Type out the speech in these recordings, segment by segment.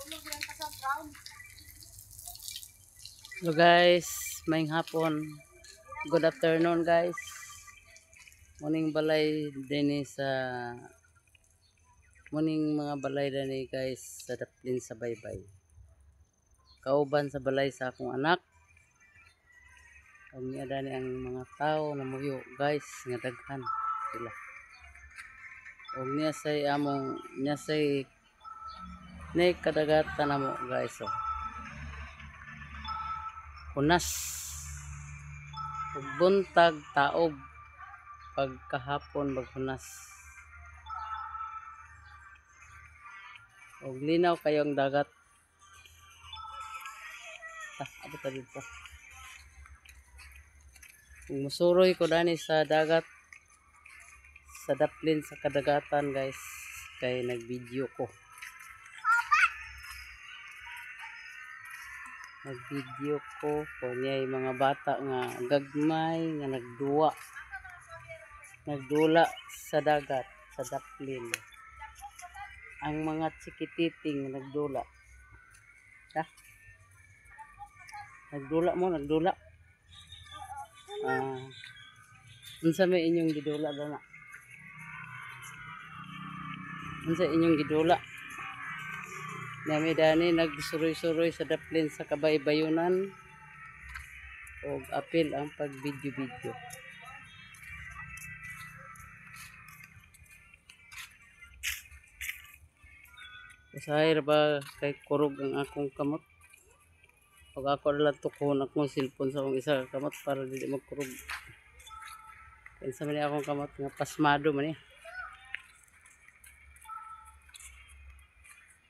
Hello guys, maayong hapon. Good afternoon guys. Muning balay din sa muning mga balay din guys sa daplin sa baybay. Kauban sa balay sa akong anak. Kami adani ang mga tao na muyo guys nga daghan sila. Og niya say among niya say nay kadagatan namo guys oh. Unas ug buntag taob pagkahapon maghunas og linaw kayong dagat abot ta dito kung musuroy ko dani sa dagat sa daplin sa kadagatan guys kay nagvideo ko kung niya'y mga bata nga gagmay nga nagdula sa dagat sa daplin ang mga tsikititing nagdula nagdula unsa may inyong gidula dana unsa inyong gidula nami dani nagsuroy-suroy sa daplin sa kabaybayunan og apil ang pag-video. Usahay ra ba kay kurog ang akong kamot og ako lang tukon akong cellphone sa akong isa ka kamot para dili magkurog kinsa man akong kamot nga pasmado man ni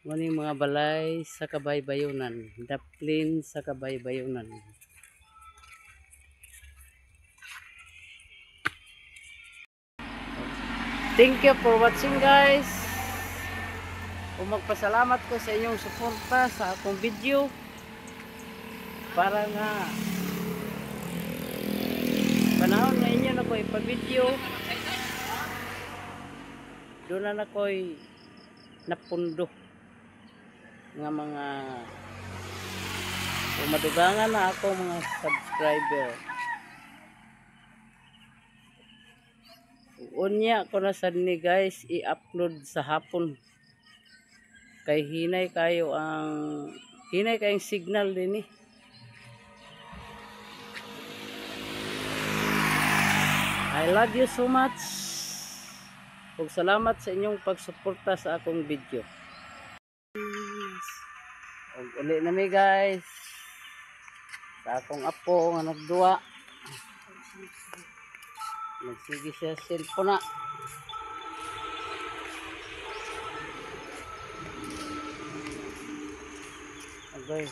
Mani mga balay sa kabaybayunan, daplin sa kabaybayunan. Thank you for watching guys. Magpasalamat ko sa inyong suporta sa akong video. Para nga panahon na inyo na ko ipa-video. Doon na ko'y napundo nga mga madugangan na ako mga subscriber. Unya ko na sad ni guys i-upload sa hapon kay hinay kayong signal din I love you so much. Ug salamat sa inyong pagsuporta sa akong video. Og uli na mi guys sa akong apo nga nagduwa nagsige siya cellphone na okay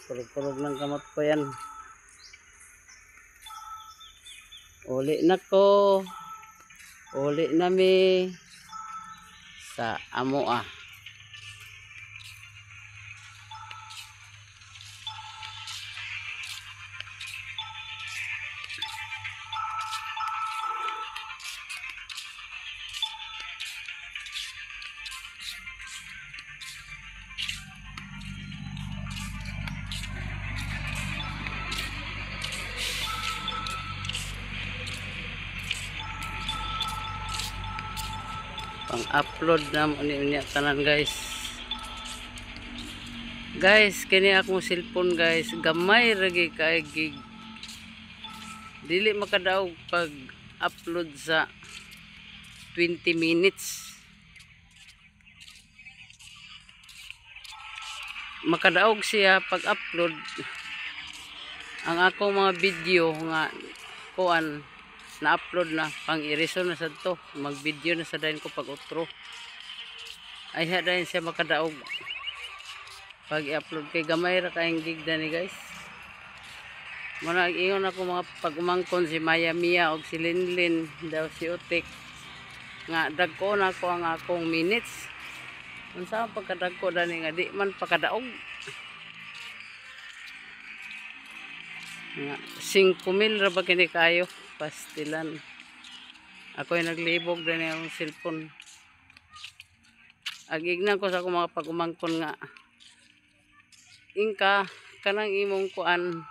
kurog-kurog ng kamot ko yan uli na mi sa amoa. Pang-upload na unya tanan guys. Kini akong cellphone guys, gamay ragi kay gig. Dili makadaog pag upload sa 20 minutes. Makadaog siya pag upload ang akong mga video nga kuan na-upload na pang iriso na sad to mag-video na sa dayon ko pag outro ay hadayon siya makadaog pag i-upload kay gamay ra kaayong gig dani guys. Muna ingon ako mga pagumangkon si Maya Mia og si Linlin daw si Utik nga dagko na ko ang akong minutes unsa pagkadagko dani nga di man pakadaog nga 5,000 ra ba kini kayo pastilan. Ako ay naglibog din yung cellphone. Agignan ko sa akong mga pagumangkon nga ingka kanang imong kuan